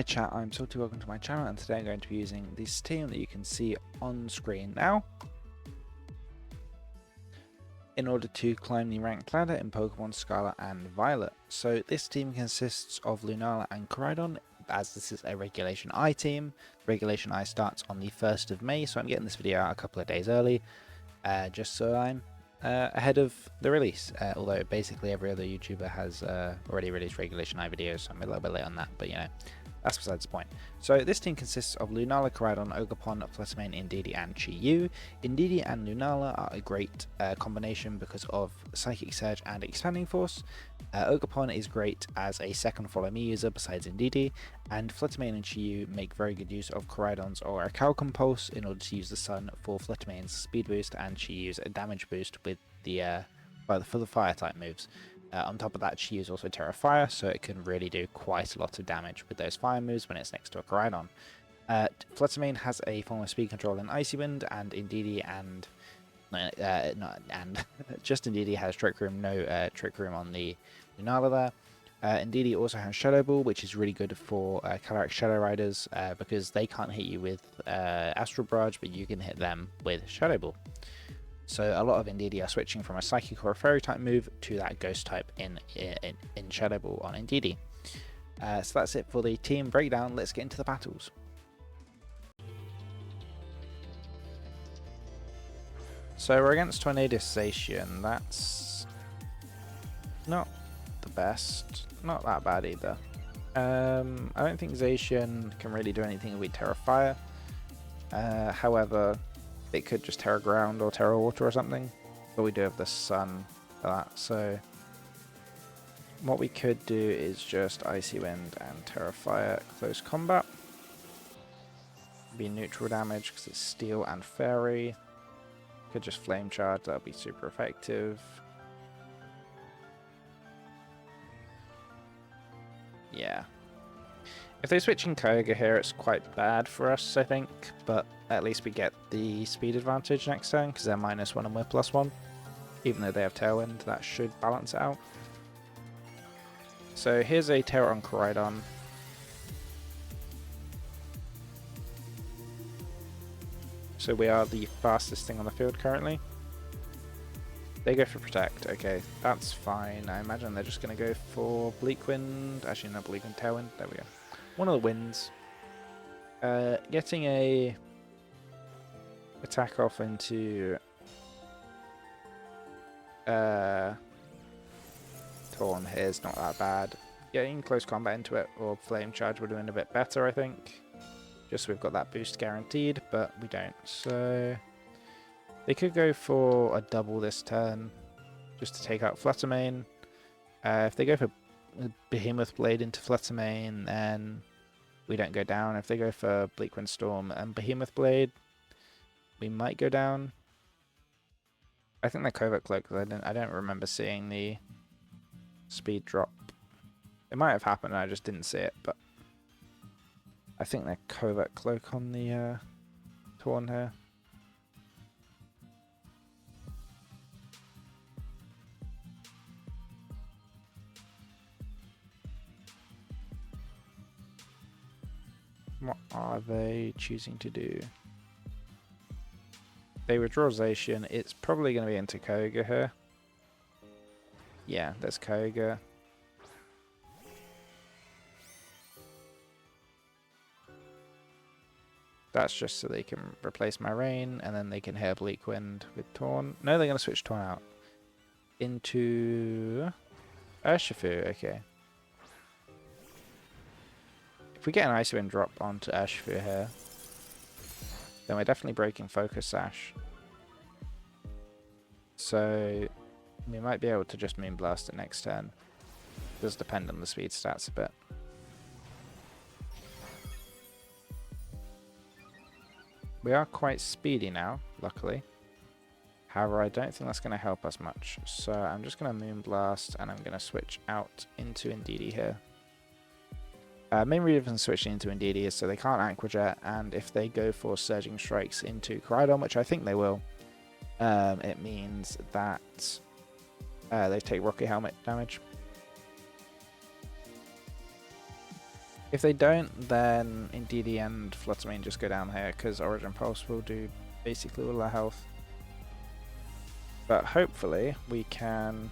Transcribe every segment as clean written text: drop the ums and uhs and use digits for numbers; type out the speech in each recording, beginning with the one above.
Hey chat, I'm Salty, welcome to my channel, and today I'm going to be using this team that you can see on screen now in order to climb the ranked ladder in Pokemon Scarlet and Violet. So this team consists of Lunala and Koraidon, as this is a Regulation I team. Regulation I starts on the 1st of May, so I'm getting this video out a couple of days early, just so I'm ahead of the release, although basically every other YouTuber has already released Regulation I videos, so I'm a little bit late on that, but you know, that's besides the point. So this team consists of Lunala, Koraidon, Ogerpon, Fluttermane, Indeedee and Chi-Yu. Indeedee and Lunala are a great combination because of Psychic Surge and Expanding Force. Ogerpon is great as a second Follow Me user besides Indeedee, and Fluttermane and Chi-Yu make very good use of Koraidon's Aura Calcum Pulse in order to use the Sun for Fluttermane's speed boost and Chi-Yu's damage boost with the for the fire type moves. On top of that, she is also Terra Fire, so it can really do quite a lot of damage with those fire moves when it's next to a Koraidon. Fluttermane has a form of speed control in Icy Wind, and Indeedee and just Indeedee has Trick Room, no Trick Room on the Lunala there. Indeedee also has Shadow Ball, which is really good for Calyrex Shadow Riders because they can't hit you with Astral Barrage, but you can hit them with Shadow Ball. So a lot of Indeedee are switching from a Psychic or a Fairy type move to that Ghost type in Shadow Ball on Indeedee. So that's it for the team breakdown. Let's get into the battles. So we're against Tornadus. That's not the best. Not that bad either. I don't think Zacian can really do anything with Terra Fire. However, it could just Terra Ground or Terra Water or something, but we do have the Sun for that, so what we could do is just Icy Wind and Terra Fire close combat. Be neutral damage because it's Steel and Fairy. Could just Flame Charge, that'll be super effective. Yeah. If they switch in Kyogre here, it's quite bad for us, I think, but at least we get the speed advantage next turn, because they're -1 and we're +1. Even though they have Tailwind, that should balance it out. So here's a Terra on Koraidon. So we are the fastest thing on the field currently. They go for Protect, okay, that's fine. I imagine they're just going to go for Bleak Wind. Actually, not Bleak Wind, Tailwind, there we go. One of the winds. Getting a attack off into Torn here is not that bad. Getting close combat into it or Flame Charge would have been a bit better, I think. Just so we've got that boost guaranteed, but we don't. So they could go for a double this turn just to take out Fluttermane. If they go for Behemoth Blade into Fluttermane, then we don't go down. If they go for Bleakwind Storm and Behemoth Blade, we might go down. I think they're Covert Cloak, because I don't remember seeing the speed drop. It might have happened and I just didn't see it, but I think they're Covert Cloak on the Torn here. What are they choosing to do? They withdraw Zacian. It's probably going to be into Kyogre here. Yeah, there's Kyogre. That's just so they can replace my Rain, and then they can hit Bleak Wind with Torn. No, they're going to switch Torn out. Into Urshifu, okay. If we get an Icy Wind drop onto Urshifu here, then we're definitely breaking Focus Sash. So we might be able to just Moonblast it next turn. It does depend on the speed stats a bit. We are quite speedy now, luckily. However, I don't think that's going to help us much. So I'm just going to Moonblast and I'm going to switch out into Indeedee here. Main reason for switching into Indeedee is so they can't Aqua Jet, and if they go for Surging Strikes into Koraidon, which I think they will, it means that they take Rocket Helmet damage. If they don't, then Indeedee and Flutter just go down here, because Origin Pulse will do basically all their health. But hopefully we can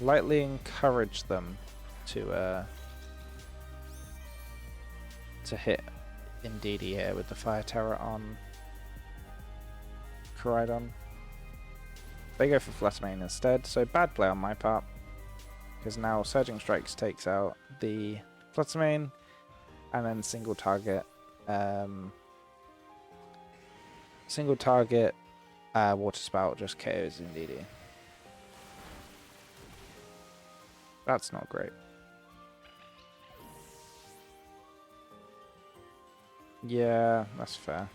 lightly encourage them to hit Indeedee here with the Fire Terror on Koraidon. They go for Flutter instead, so bad play on my part, because now Surging Strikes takes out the Flutter and then single target Water Spout just KOs Indeedee. That's not great. Yeah, that's fair.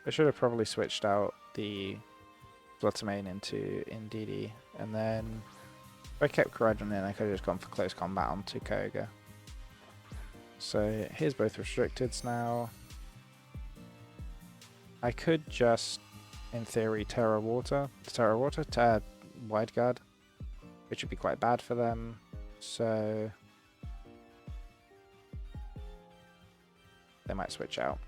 I should have probably switched out the Flutter into Indeedee, and then if I kept Koraidon in, I could have just gone for close combat onto Koga. So here's both restricteds now. I could just, in theory, Terra Water to Wide Guard, which would be quite bad for them. So they might switch out.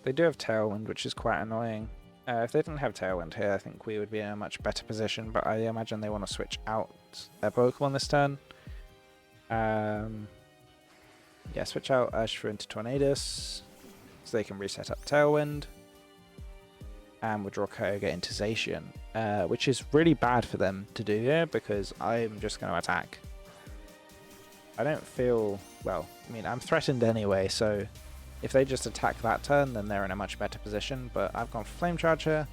They do have Tailwind, which is quite annoying. If they didn't have Tailwind here, I think we would be in a much better position, but I imagine they want to switch out their Pokemon this turn. Yeah, switch out Urshifu into Tornadus, so they can reset up Tailwind. And withdraw Koga into Zacian, which is really bad for them to do here, because I'm just going to attack. I don't feel, well, I mean, I'm threatened anyway, so if they just attack that turn, then they're in a much better position, but I've gone for Flame Charge here,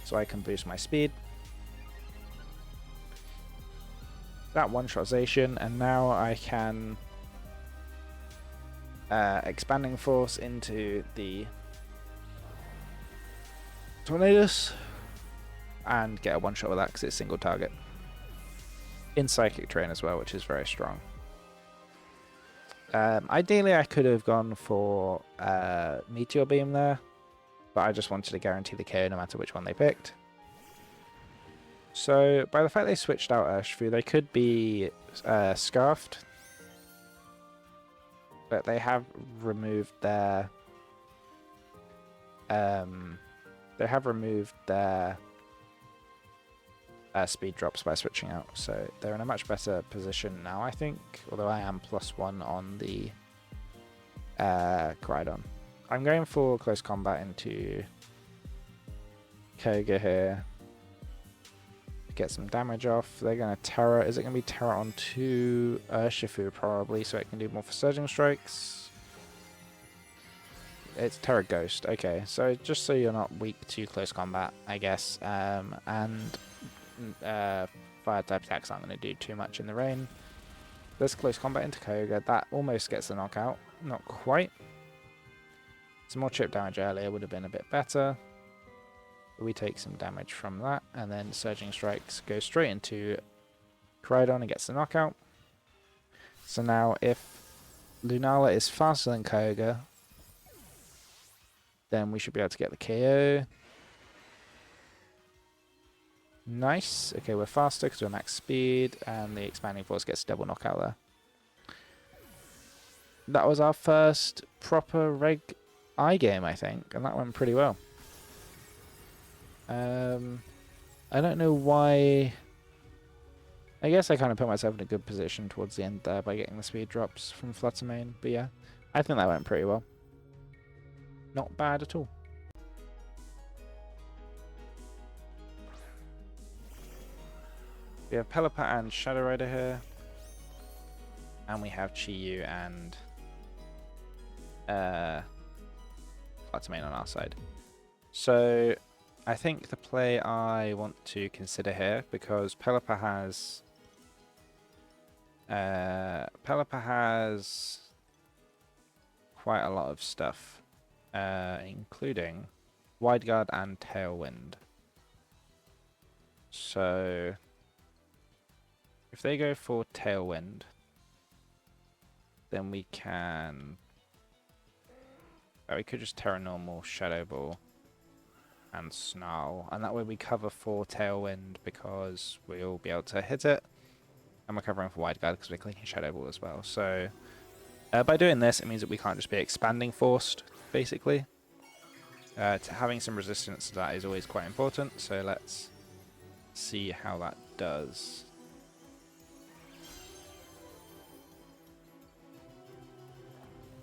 so I can boost my speed. That one-shot Zacian, and now I can Expanding Force into the Tornadus and get a one-shot with that because it's single target. In Psychic Terrain as well, which is very strong. Ideally, I could have gone for Meteor Beam there, but I just wanted to guarantee the KO no matter which one they picked. So, by the fact they switched out Urshifu, they could be Scarfed, but they have removed their speed drops by switching out, so they're in a much better position now, I think, although I am +1 on the Koraidon. I'm going for close combat into Koga here to get some damage off. They're going to Terra. Is it going to be Terra onto Urshifu probably, so it can do more for Surging Strikes? It's Terra Ghost. Okay, so just so you're not weak to close combat, I guess, and fire type attacks aren't going to do too much in the rain. There's close combat into Koga. That almost gets the knockout. Not quite. Some more chip damage earlier would have been a bit better. But we take some damage from that, and then Surging Strikes go straight into Koraidon and gets the knockout. So now if Lunala is faster than Koga, then we should be able to get the KO. Nice. Okay, we're faster because we're max speed, and the Expanding Force gets double knockout there. That was our first proper Reg I game, I think, and that went pretty well. I don't know why. I guess I kind of put myself in a good position towards the end there by getting the speed drops from Flutter, but yeah, I think that went pretty well. Not bad at all. We have Pelipper and Shadow Rider here. And we have Chi-Yu and Flutter on our side. So I think the play I want to consider here, because Pelipper has quite a lot of stuff, including Wide Guard and Tailwind. So if they go for Tailwind, then we can... we could just Terra Normal, Shadow Ball, and Snarl, and that way we cover 4 Tailwind because we'll be able to hit it. And we're covering for wide guard because we're clicking Shadow Ball as well. So by doing this, it means that we can't just be expanding forced, basically. Having some resistance to that is always quite important. So let's see how that does.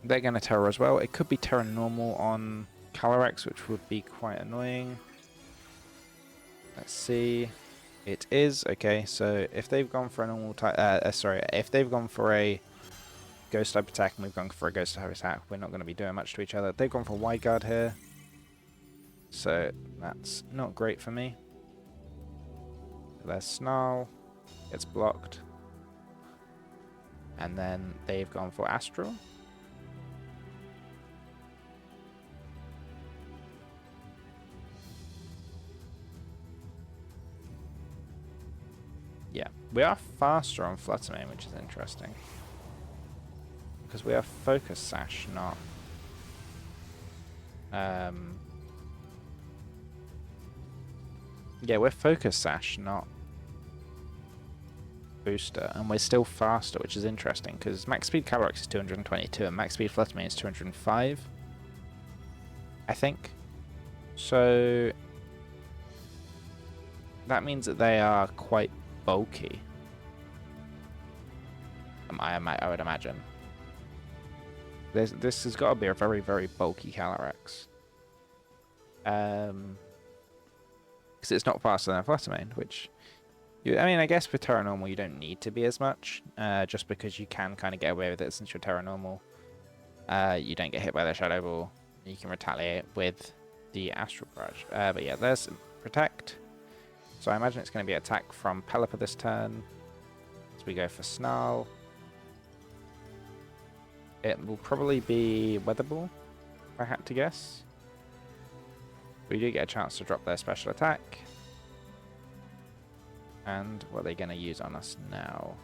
They're going to Terror as well. It could be Terror normal on Calyrex, which would be quite annoying. Let's see. It is. Okay, so if they've gone for a normal type... if they've gone for a Ghost type attack and we've gone for a Ghost type attack, we're not going to be doing much to each other. They've gone for Wide Guard here. So that's not great for me. There's Snarl. It's blocked. And then they've gone for Astral. Yeah, we are faster on Flutter Mane, which is interesting. Because we are Focus Sash, not... yeah, we're Focus Sash, not Booster. And we're still faster, which is interesting, because max speed Calyrex is 222 and max speed Flutter Mane is 205. I think. So... that means that they are quite bulky. I would imagine. This has got to be a very, very bulky Calyrex. Because it's not faster than a Flutter Mane, which... I mean, I guess for Terra Normal you don't need to be as much, just because you can kind of get away with it since you're Terra Normal. You don't get hit by the Shadow Ball. You can retaliate with the Astral Barrage. But yeah, there's Protect. So I imagine it's going to be attack from Pelipper this turn. So we go for Snarl. It will probably be Weather Ball, if I had to guess. We do get a chance to drop their special attack. And what are they going to use on us now?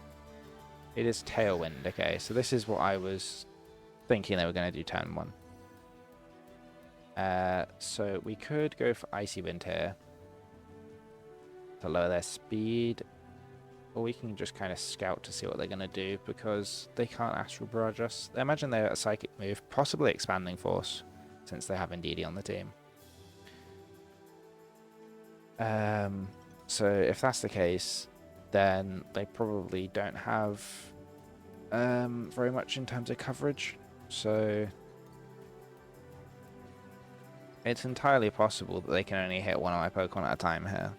It is Tailwind, okay. So this is what I was thinking they were going to do turn 1. So we could go for Icy Wind here to lower their speed, or we can just kind of scout to see what they're going to do, because they can't Astral Barrage us. I imagine they're a Psychic move, possibly Expanding Force, since they have Indeedee on the team. So if that's the case, then they probably don't have very much in terms of coverage. So it's entirely possible that they can only hit one of my Pokemon at a time here.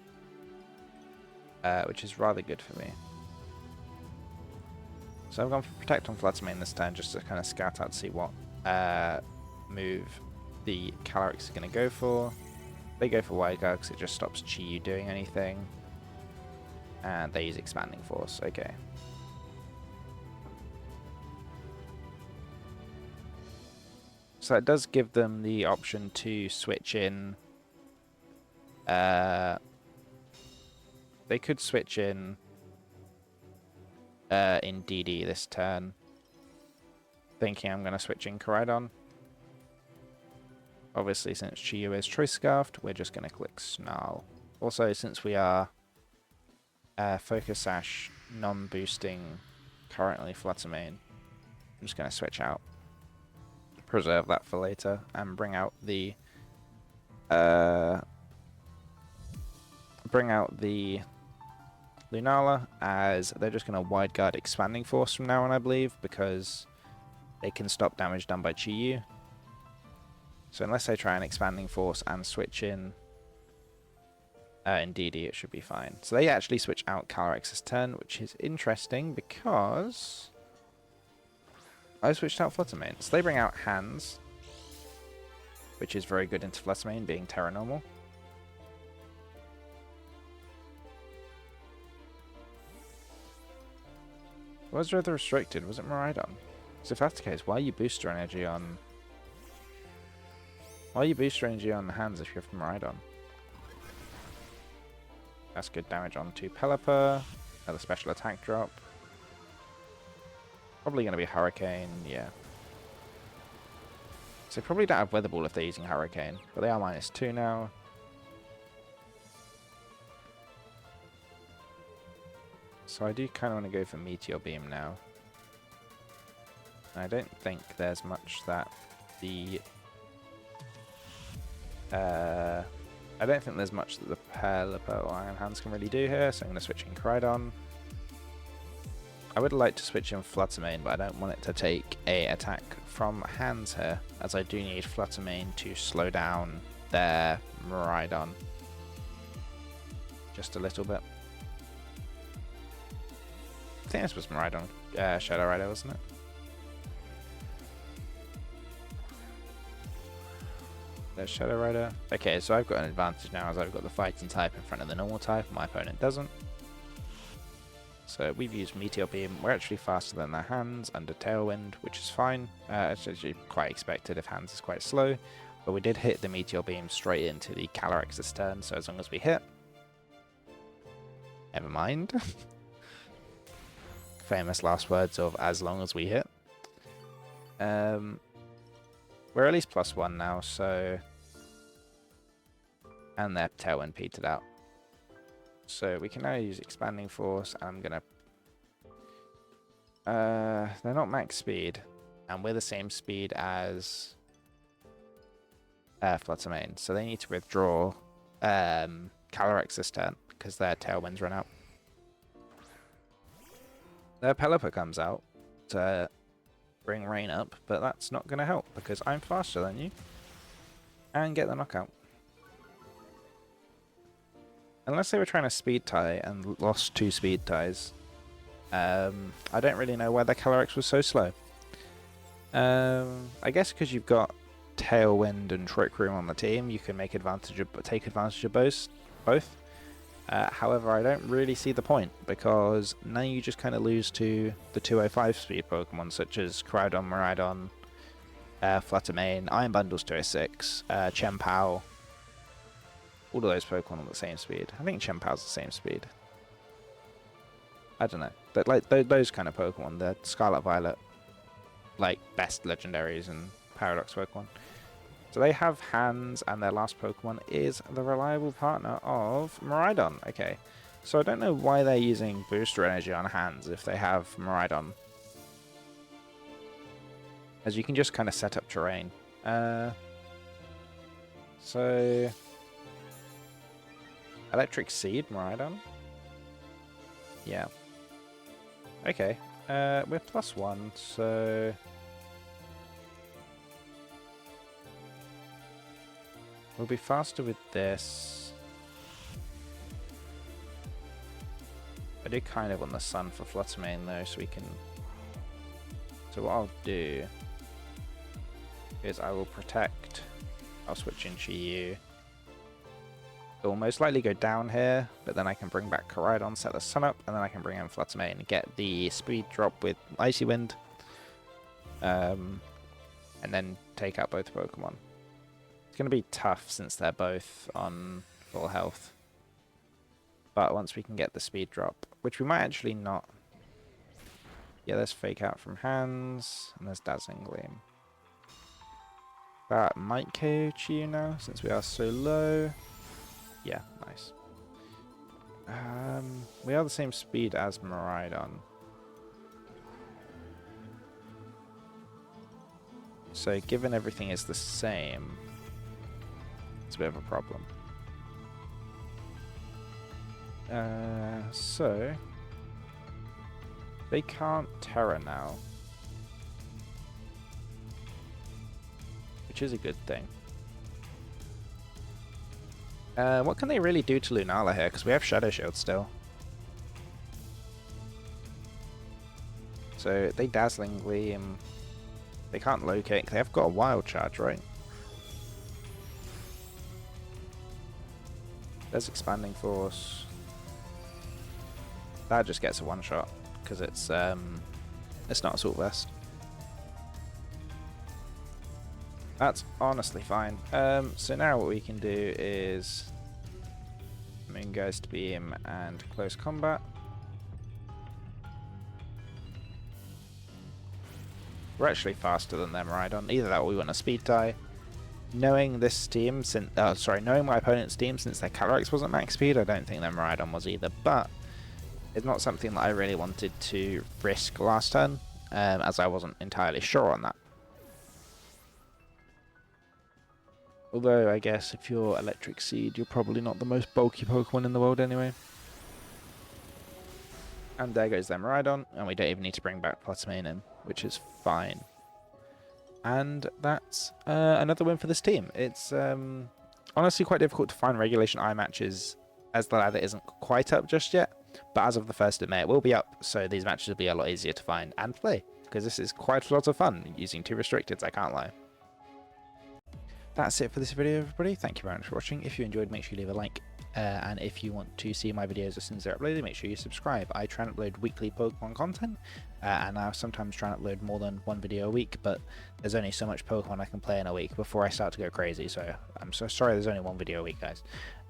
Which is rather good for me. So I've gone for Protect on Flutter Mane this turn, just to kind of scout out to see what move the Calyrex is going to go for. They go for Wide Guard because it just stops Chi-Yu doing anything. And they use Expanding Force, okay. So that does give them the option to switch in... they could switch in Indeedee this turn. Thinking I'm going to switch in Koraidon. Obviously, since Chi-Yu is Choice Scarfed, we're just going to click Snarl. Also, since we are Focus Sash non-boosting currently Flutter Mane, I'm just going to switch out. Preserve that for later and bring out the Lunala, as they're just going to Wide Guard Expanding Force from now on, I believe, because they can stop damage done by Chi-Yu. So unless they try an Expanding Force and switch in Indeedee, it should be fine. So they actually switch out Calyrex's turn, which is interesting because I switched out Flutter Mane. So they bring out Hands, which is very good into Flutter Mane, being Terra Normal. Was rather restricted? Was it Miraidon? So if that's the case, why are you booster energy on... why are you booster energy on the Hands if you have Miraidon? That's good damage onto Pelipper. Another special attack drop. Probably going to be Hurricane, yeah. So probably don't have Weather Ball if they're using Hurricane, but they are -2 now. So I do kind of want to go for Meteor Beam now. I don't think there's much that the I don't think there's much that the Pelipper or Iron Hands can really do here, so I'm going to switch in Koraidon. I would like to switch in Flutter Mane, but I don't want it to take a attack from Hands here, as I do need Flutter Mane to slow down their Miraidon just a little bit. I think this was Miraidon, Shadow Rider, wasn't it? There's Shadow Rider. Okay, so I've got an advantage now as I've got the fighting type in front of the normal type. My opponent doesn't. So we've used Meteor Beam. We're actually faster than their Hands under Tailwind, which is fine. It's actually quite expected if Hands is quite slow. But we did hit the Meteor Beam straight into the Calyrex this turn, so as long as we hit... Never mind. Famous last words of as long as we hit. We're at least +1 now, so... And their Tailwind petered out. So we can now use Expanding Force, and I'm gonna... they're not max speed, and we're the same speed as... Flutter Mane, so they need to withdraw Calyrex this turn, because their Tailwinds run out. Their Pelipper comes out to bring Rain up, but that's not going to help because I'm faster than you and get the knockout. Unless they were trying to speed tie and lost 2 speed ties, I don't really know why their Calyrex was so slow. I guess because you've got Tailwind and Trick Room on the team, you can take advantage of both. However, I don't really see the point, because now you just kind of lose to the 205 speed Pokemon, such as Koraidon, Miraidon, Flutter Mane, Iron Bundle's 206, Chien-Pao. All of those Pokemon are the same speed. I think Chien-Pao's the same speed. I don't know. But like those kind of Pokemon, the Scarlet Violet, like best legendaries and Paradox Pokemon. So they have Hands, and their last Pokemon is the reliable partner of Miraidon. Okay, so I don't know why they're using Booster Energy on Hands if they have Miraidon, as you can just kind of set up terrain. So Electric Seed Miraidon. Yeah. Okay. We're +1, so. We'll be faster with this. I do kind of want the Sun for Flutter Mane though, so we can... So what I'll do is I will protect. I'll switch in Chi-Yu. It will most likely go down here, but then I can bring back Koraidon, set the Sun up, and then I can bring in Flutter Mane and get the speed drop with Icy Wind. And then take out both Pokemon. It's going to be tough since they're both on full health. But once we can get the speed drop, which we might actually not. Yeah, there's Fake Out from Hands, and there's Dazzling Gleam. That might KO Chi-Yu now, since we are so low. Yeah, nice. We are the same speed as Miraidon. So given everything is the same, it's a bit of a problem. So they can't Terra now, which is a good thing. What can they really do to Lunala here? Because we have Shadow Shield still. So they Dazzling Gleam. They can't locate. They have got a Wild Charge, right? There's Expanding Force. That just gets a one-shot because it's not Assault Vest. That's honestly fine. So now what we can do is Moongeist Beam and Close Combat. We're actually faster than them, Miraidon. Either that or we want a speed tie. Knowing this team, knowing my opponent's team, since their Calyrex wasn't max speed, I don't think their Miraidon was either. But It's not something that I really wanted to risk last turn, as I wasn't entirely sure on that. Although, I guess if you're Electric Seed, you're probably not the most bulky Pokemon in the world anyway. And there goes their Koraidon, and we don't even need to bring back Flutter in, which is fine. And that's another win for this team. It's honestly quite difficult to find Regulation I matches as the ladder isn't quite up just yet. But as of the 1st of May, it will be up, so these matches will be a lot easier to find and play, because this is quite a lot of fun using 2 restricteds, I can't lie. That's it for this video, everybody. Thank you very much for watching. If you enjoyed, make sure you leave a like. And if you want to see my videos as soon as they're uploaded, make sure you subscribe. I try and upload weekly Pokemon content, and I sometimes try and upload more than 1 video a week, but there's only so much Pokemon I can play in a week before I start to go crazy, so I'm so sorry there's only 1 video a week, guys.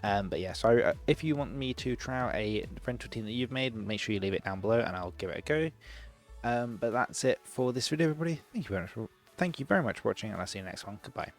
But yeah, so if you want me to try out a rental team that you've made, make sure you leave it down below and I'll give it a go. But that's it for this video, everybody. Thank you very much for watching, and I'll see you next one. Goodbye.